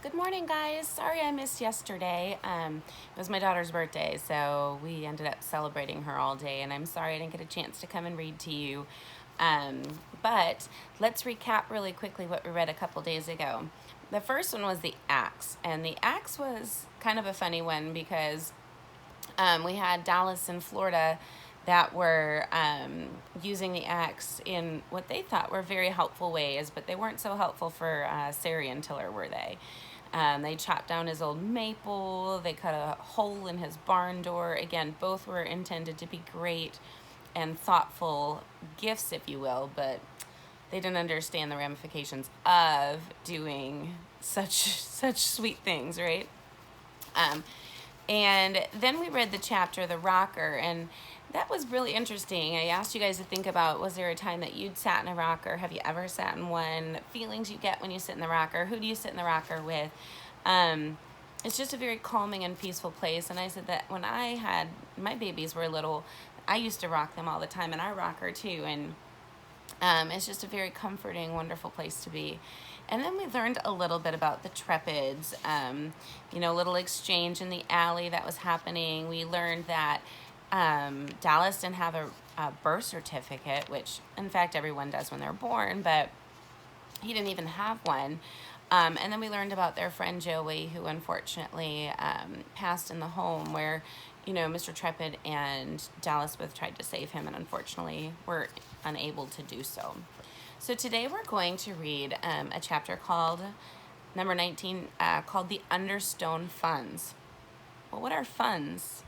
Good morning, guys. Sorry I missed yesterday. It was my daughter's birthday, so we ended up celebrating her all day, and I'm sorry I didn't get a chance to come and read to you. Um, but let's recap really quickly what we read a couple days ago. The first one was the axe, and the axe was kind of a funny one because we had Dallas in Florida that were using the axe in what they thought were very helpful ways, but they weren't so helpful for Sari and Tiller, were they? They chopped down his old maple. They cut a hole in his barn door. Again, both were intended to be great and thoughtful gifts, if you will, but they didn't understand the ramifications of doing such sweet things, right? Um, and then we read the chapter, The Rocker, and that was really interesting. I asked you guys to think about, was there a time that you'd sat in a rocker? Have you ever sat in one? Feelings you get when you sit in the rocker. Who do you sit in the rocker with? It's just a very calming and peaceful place. And I said that when I had, my babies were little, I used to rock them all the time, and I rock her too. And it's just a very comforting, wonderful place to be. And then we learned a little bit about the Trepids, little exchange in the alley that was happening. We learned that Dallas didn't have a birth certificate, which in fact everyone does when they're born, but he didn't even have one. And then we learned about their friend Joey, who unfortunately passed in the home where, Mr. Trepid and Dallas both tried to save him and unfortunately were unable to do so. So today we're going to read a chapter called, number 19, called The Understone Funds. Well, what are funds?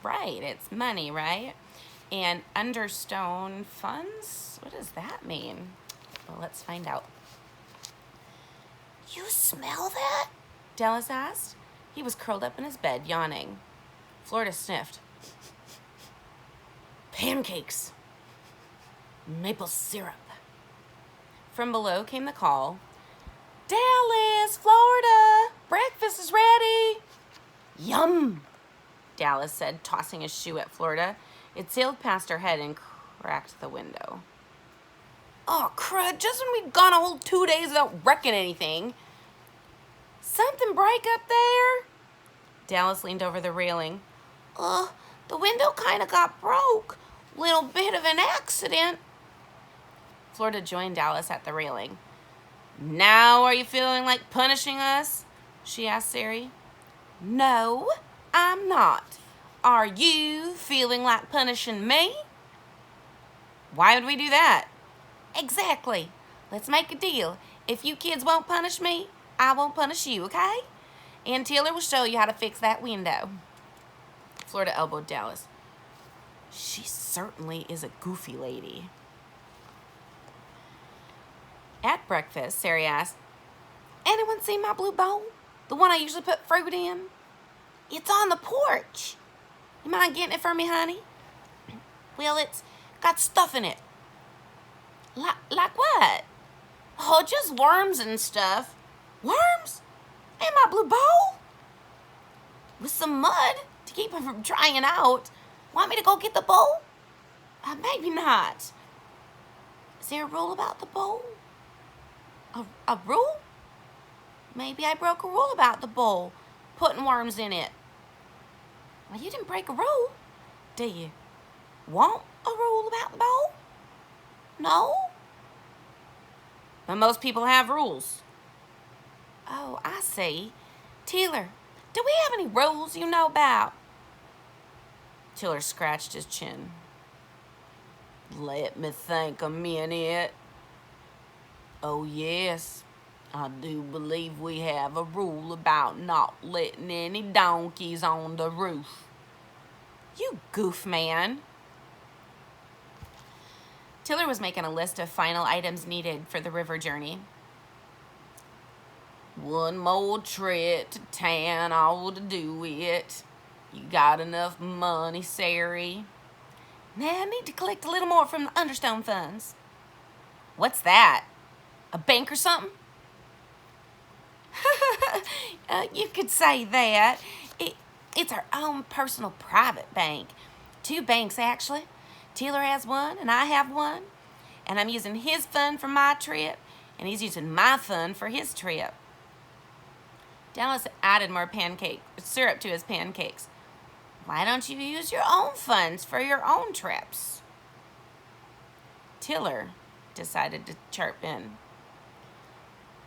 Right, it's money, right? And understone funds? What does that mean? Well, let's find out. You smell that? Dallas asked. He was curled up in his bed, yawning. Florida sniffed. Pancakes. Maple syrup. From below came the call. Dallas, Florida, breakfast is ready. Yum, Dallas said, tossing his shoe at Florida. It sailed past her head and cracked the window. Oh, crud, just when we'd gone a whole 2 days without wrecking anything. Something break up there? Dallas leaned over the railing. The window kind of got broke. Little bit of an accident. Florida joined Dallas at the railing. Now are you feeling like punishing us? She asked Sari. No, I'm not. Are you feeling like punishing me? Why would we do that? Exactly. Let's make a deal. If you kids won't punish me, I won't punish you, okay? And Taylor will show you how to fix that window. Florida elbowed Dallas. She certainly is a goofy lady. At breakfast, Sari asked, anyone seen my blue bowl? The one I usually put fruit in? It's on the porch. You mind getting it for me, honey? Well, it's got stuff in it. Like what? Oh, just worms and stuff. Worms? In my blue bowl? With some mud to keep them from drying out. Want me to go get the bowl? Maybe not. Is there a rule about the bowl? A rule? Maybe I broke a rule about the bowl, putting worms in it. Well, you didn't break a rule, do you? Want a rule about the bowl? No? But most people have rules. Oh, I see. Taylor, do we have any rules you know about? Taylor scratched his chin. Let me think a minute. Oh, yes. I do believe we have a rule about not letting any donkeys on the roof. You goof man. Tiller was making a list of final items needed for the river journey. One more trip to town ought to do it. You got enough money, Sari? Now I need to collect a little more from the Understone funds. What's that? A bank or something? You could say that. It's our own personal private bank. 2 banks, actually. Taylor has one, and I have one. And I'm using his fund for my trip, and he's using my fund for his trip. Dallas added more syrup to his pancakes. Why don't you use your own funds for your own trips? Tiller decided to chirp in.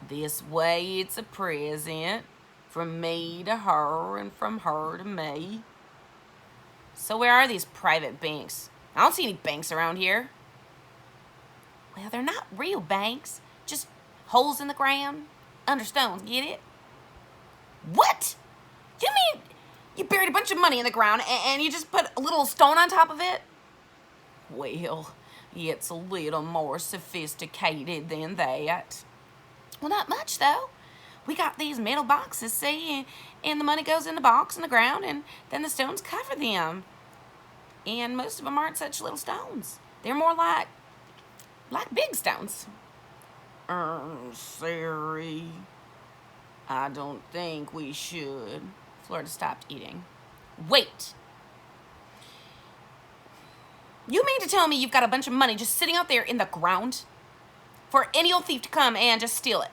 This way it's a present, from me to her and from her to me. So where are these private banks? I don't see any banks around here. Well, they're not real banks, just holes in the ground, under stones, get it? What? You mean you buried a bunch of money in the ground and you just put a little stone on top of it? Well, it's a little more sophisticated than that. Well, not much, though. We got these metal boxes, see, and the money goes in the box in the ground, and then the stones cover them. And most of them aren't such little stones. They're more like big stones. Sorry. I don't think we should. Florida stopped eating. Wait. You mean to tell me you've got a bunch of money just sitting out there in the ground for any old thief to come and just steal it?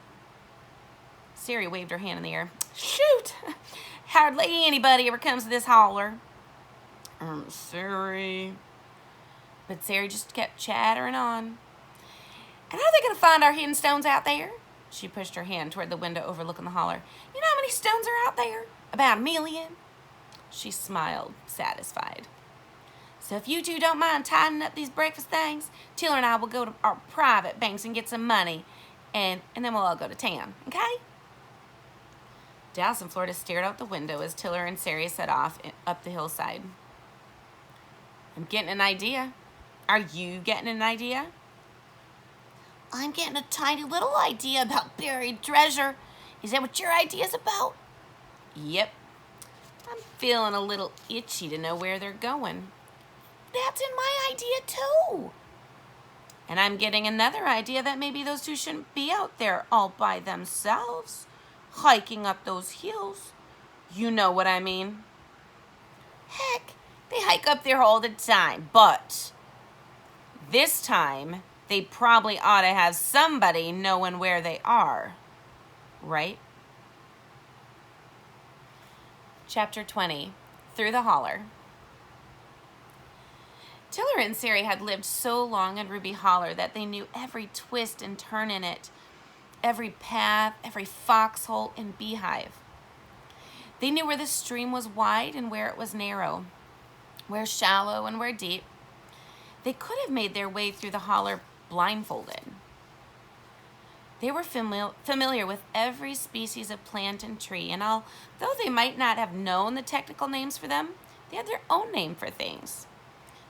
Sari waved her hand in the air. Shoot! Hardly anybody ever comes to this holler. Sari. But Sari just kept chattering on. And are they going to find our hidden stones out there? She pushed her hand toward the window overlooking the holler. You know how many stones are out there? About 1 million. She smiled, satisfied. So if you two don't mind tidying up these breakfast things, Tiller and I will go to our private banks and get some money, and then we'll all go to town, okay? Dallas and Florida stared out the window as Tiller and Sari set off up the hillside. I'm getting an idea. Are you getting an idea? I'm getting a tiny little idea about buried treasure. Is that what your idea's about? Yep. I'm feeling a little itchy to know where they're going. That's in my idea, too. And I'm getting another idea that maybe those two shouldn't be out there all by themselves, hiking up those hills. You know what I mean. Heck, they hike up there all the time, but this time they probably ought to have somebody knowing where they are, right? Chapter 20, Through the Holler. Tiller and Sari had lived so long in Ruby Holler that they knew every twist and turn in it, every path, every foxhole and beehive. They knew where the stream was wide and where it was narrow, where shallow and where deep. They could have made their way through the holler blindfolded. They were familiar with every species of plant and tree, and although they might not have known the technical names for them, they had their own name for things.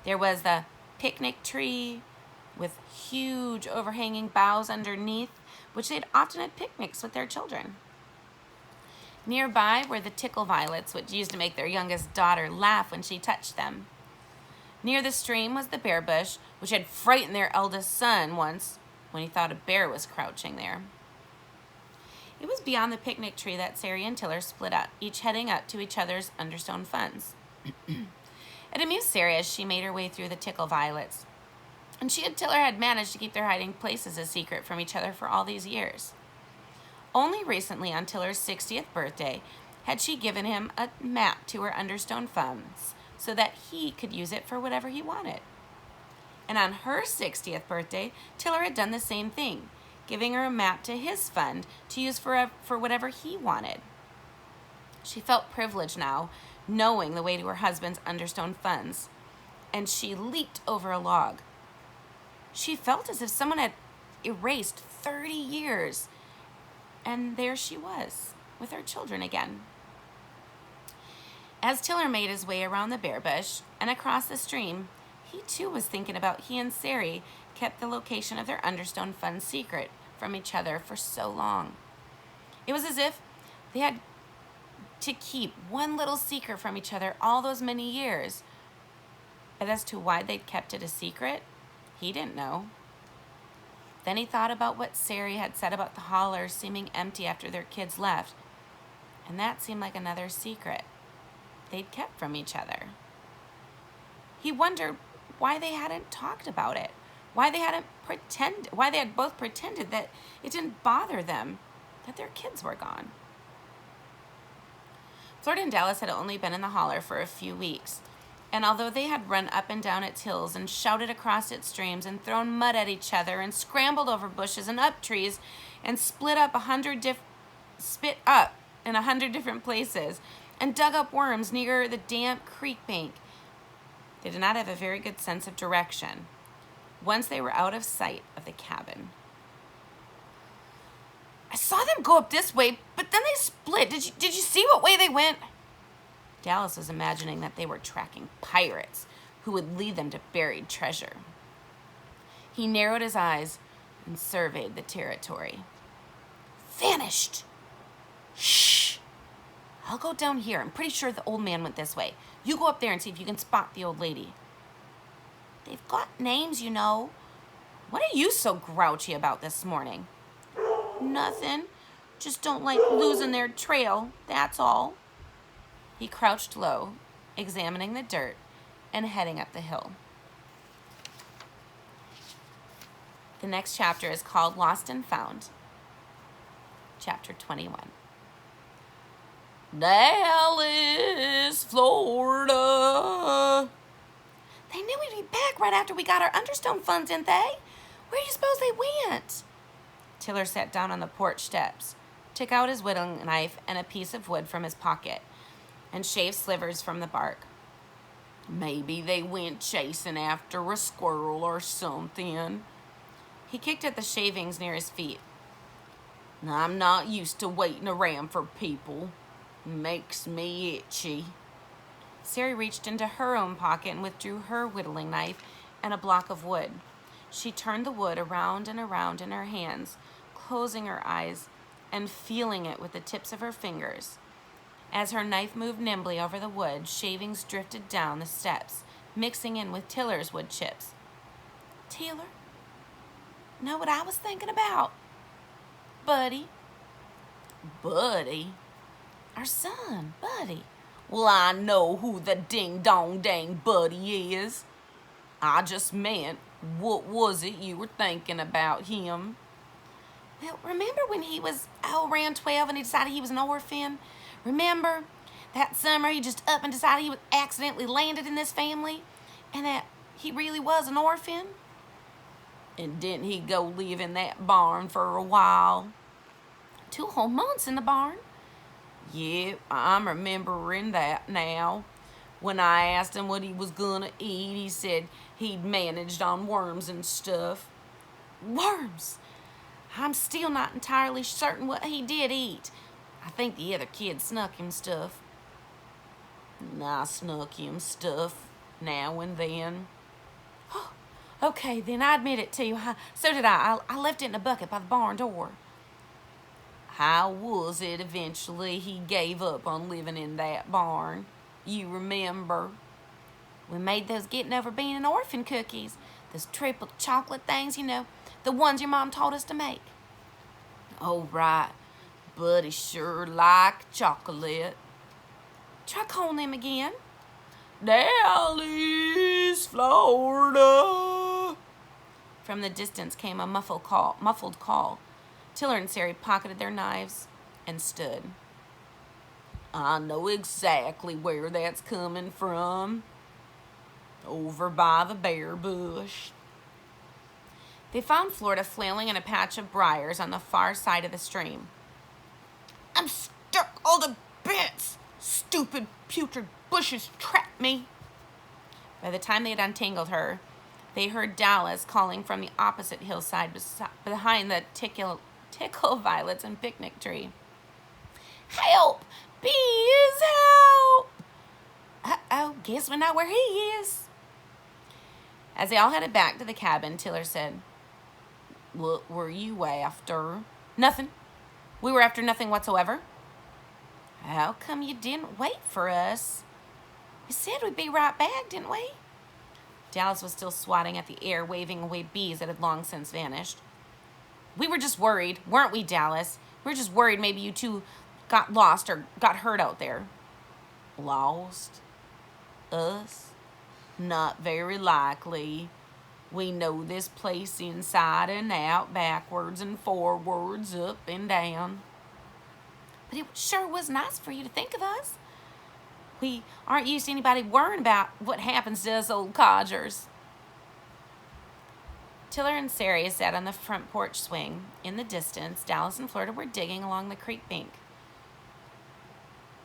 There was the picnic tree with huge overhanging boughs underneath, which they'd often had picnics with their children. Nearby were the tickle violets, which used to make their youngest daughter laugh when she touched them. Near the stream was the bear bush, which had frightened their eldest son once when he thought a bear was crouching there. It was beyond the picnic tree that Sari and Tiller split up, each heading up to each other's understone funds. It amused Sari as she made her way through the tickle violets, and she and Tiller had managed to keep their hiding places a secret from each other for all these years. Only recently, on Tiller's 60th birthday, had she given him a map to her understone funds so that he could use it for whatever he wanted. And on her 60th birthday, Tiller had done the same thing, giving her a map to his fund to use for whatever he wanted. She felt privileged now, knowing the way to her husband's understone funds, and she leaped over a log. She felt as if someone had erased 30 years, and there she was, with her children again. As Tiller made his way around the bear bush and across the stream, he too was thinking about he and Sari kept the location of their understone funds secret from each other for so long. It was as if they had to keep one little secret from each other all those many years. But as to why they'd kept it a secret, he didn't know. Then he thought about what Sari had said about the holler seeming empty after their kids left, and that seemed like another secret they'd kept from each other. He wondered why they hadn't talked about it, why they had both pretended that it didn't bother them that their kids were gone. Florida and Dallas had only been in the Holler for a few weeks, and although they had run up and down its hills and shouted across its streams and thrown mud at each other and scrambled over bushes and up trees and spit up in 100 different places and dug up worms near the damp creek bank, they did not have a very good sense of direction. Once they were out of sight of the cabin, I saw them go up this way, but then they split. Did you see what way they went? Dallas was imagining that they were tracking pirates who would lead them to buried treasure. He narrowed his eyes and surveyed the territory. Vanished! Shh! I'll go down here. I'm pretty sure the old man went this way. You go up there and see if you can spot the old lady. They've got names, you know. What are you so grouchy about this morning? Nothing. Just don't like losing their trail, that's all. He crouched low, examining the dirt and heading up the hill. The next chapter is called Lost and Found. Chapter 21. Dallas, Florida. They knew we'd be back right after we got our Understone funds, didn't they? Where do you suppose they went? Tiller sat down on the porch steps, took out his whittling knife and a piece of wood from his pocket, and shaved slivers from the bark. Maybe they went chasing after a squirrel or something. He kicked at the shavings near his feet. I'm not used to waiting around for people. Makes me itchy. Sari reached into her own pocket and withdrew her whittling knife and a block of wood. She turned the wood around and around in her hands, closing her eyes and feeling it with the tips of her fingers. As her knife moved nimbly over the wood, shavings drifted down the steps, mixing in with Tiller's wood chips. Tiller, know what I was thinking about? Buddy. Buddy? Our son, Buddy. Well, I know who the ding-dong-dang Buddy is. I just meant, what was it you were thinking about him? Well, remember when he was around 12 and he decided he was an orphan? Remember that summer he just up and decided he was accidentally landed in this family and that he really was an orphan? And didn't he go live in that barn for a while? 2 whole months in the barn. Yep, I'm remembering that now. When I asked him what he was gonna eat, he said he'd managed on worms and stuff. Worms! I'm still not entirely certain what he did eat. I think the other kid snuck him stuff. And I snuck him stuff now and then. Oh, okay, then I admit it too. So did I. I left it in a bucket by the barn door. How was it eventually he gave up on living in that barn? You remember? We made those getting over being an orphan cookies. Those triple chocolate things, you know, the ones your mom taught us to make. Oh, right. Buddy sure liked chocolate. Try calling them again. Dallas, Florida. From the distance came a muffled call. Tiller and Sari pocketed their knives and stood. I know exactly where that's coming from. Over by the bear bush. They found Florida flailing in a patch of briars on the far side of the stream. I'm stuck all to bits. Stupid putrid bushes trapped me. By the time they had untangled her, they heard Dallas calling from the opposite hillside behind the tickle violets and picnic tree. Help! Please help! Uh-oh, guess we know where he is. As they all headed back to the cabin, Tiller said, What were you after? Nothing. We were after nothing whatsoever. How come you didn't wait for us? We said we'd be right back, didn't we? Dallas was still swatting at the air, waving away bees that had long since vanished. We were just worried, weren't we, Dallas? We were just worried maybe you two got lost or got hurt out there. Lost? Us? Not very likely. We know this place inside and out, backwards and forwards, up and down. But it sure was nice for you to think of us. We aren't used to anybody worrying about what happens to us old codgers. Tiller and Sari sat on the front porch swing. In the distance, Dallas and Florida were digging along the creek bank.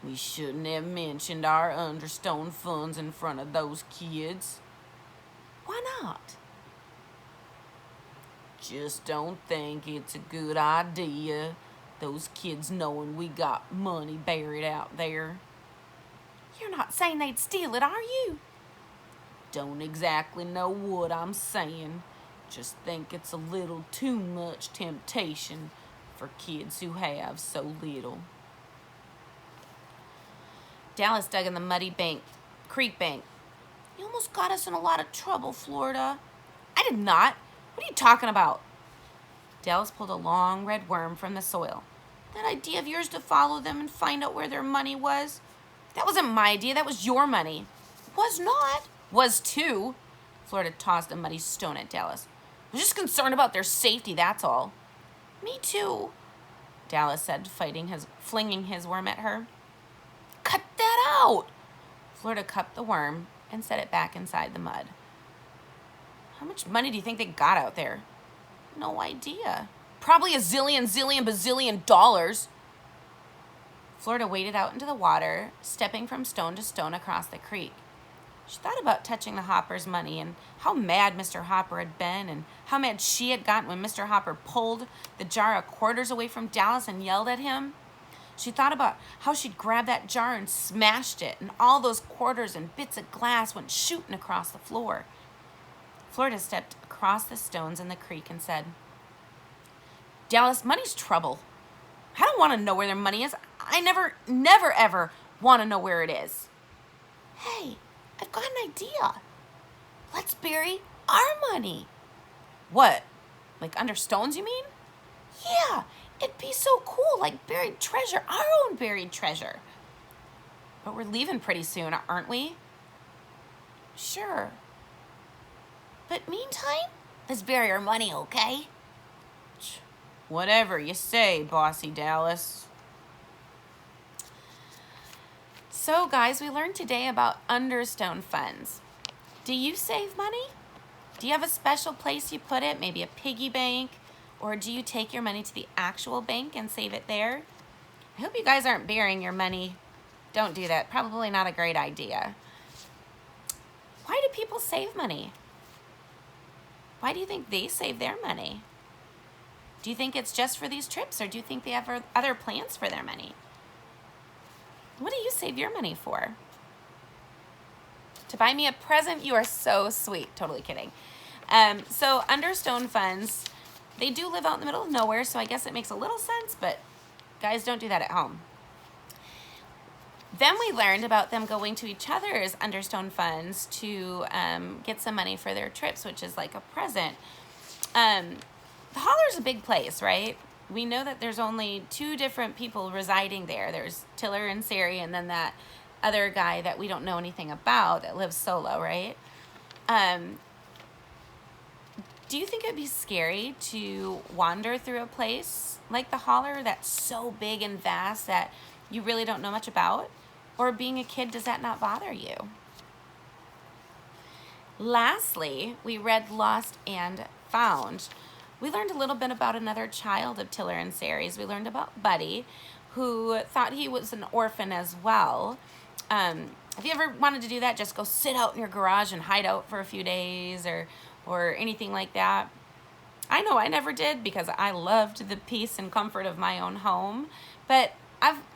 We shouldn't have mentioned our understone funds in front of those kids. Why not? Just don't think it's a good idea, those kids knowing we got money buried out there. You're not saying they'd steal it, are you? Don't exactly know what I'm saying. Just think it's a little too much temptation for kids who have so little. Dallas dug in the muddy creek bank. You almost got us in a lot of trouble, Florida. I did not. What are you talking about? Dallas pulled a long red worm from the soil. That idea of yours to follow them and find out where their money was? That wasn't my idea. That was your money. Was not. Was too. Florida tossed a muddy stone at Dallas. I was just concerned about their safety, that's all. Me too, Dallas said, flinging his worm at her. Cut that out! Florida cupped the worm and set it back inside the mud. How much money do you think they got out there? No idea. Probably a bazillion dollars. Florida waded out into the water, stepping from stone to stone across the creek. She thought about touching the Hopper's money and how mad Mr. Hopper had been and how mad she had gotten when Mr. Hopper pulled the jar of quarters away from Dallas and yelled at him. She thought about how she'd grabbed that jar and smashed it, and all those quarters and bits of glass went shooting across the floor. Florida stepped across the stones in the creek and said, Dallas, money's trouble. I don't want to know where their money is. I never, ever want to know where it is. Hey, I've got an idea. Let's bury our money. What? Like under stones, you mean? Yeah, it'd be so cool, like buried treasure, our own buried treasure. But we're leaving pretty soon, aren't we? Sure. But meantime, let's bury our money, okay? Whatever you say, bossy Dallas. So, guys, we learned today about understone funds. Do you save money? Do you have a special place you put it, maybe a piggy bank? Or do you take your money to the actual bank and save it there? I hope you guys aren't burying your money. Don't do that. Probably not a great idea. Why do people save money? Why do you think they save their money? Do you think it's just for these trips, or do you think they have other plans for their money? What do you save your money for? To buy me a present? You are so sweet. Totally kidding. So understone funds, they do live out in the middle of nowhere, so I guess it makes a little sense, but guys, don't do that at home. Then we learned about them going to each other's understone funds to get some money for their trips, which is like a present. The Holler's a big place, right? We know that there's only 2 different people residing there. There's Tiller and Sari, and then that other guy that we don't know anything about that lives solo, right? Do you think it'd be scary to wander through a place like the Holler that's so big and vast that you really don't know much about? Or being a kid, does that not bother you? Lastly, we read Lost and Found. We learned a little bit about another child of Tiller and Sari's. We learned about Buddy, who thought he was an orphan as well. If you ever wanted to do that, just go sit out in your garage and hide out for a few days or anything like that. I know I never did because I loved the peace and comfort of my own home. But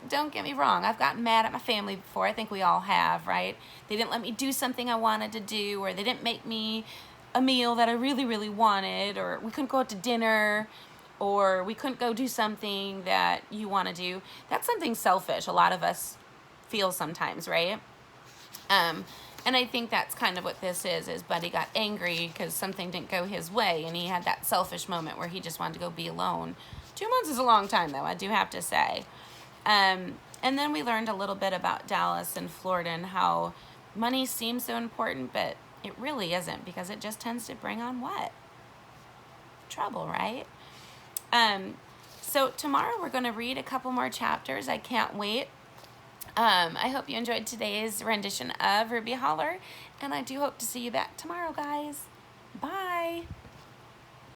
don't get me wrong, I've gotten mad at my family before. I think we all have, right? They didn't let me do something I wanted to do, or they didn't make me a meal that I really, really wanted, or we couldn't go out to dinner, or we couldn't go do something that you want to do. That's something selfish. A lot of us feel sometimes, right? And I think that's kind of what this is Buddy got angry because something didn't go his way, and he had that selfish moment where he just wanted to go be alone. 2 months is a long time, though, I do have to say. And then we learned a little bit about Dallas and Florida and how money seems so important, but it really isn't, because it just tends to bring on what? Trouble, right? So tomorrow we're going to read a couple more chapters. I can't wait. I hope you enjoyed today's rendition of Ruby Holler, and I do hope to see you back tomorrow, guys. Bye.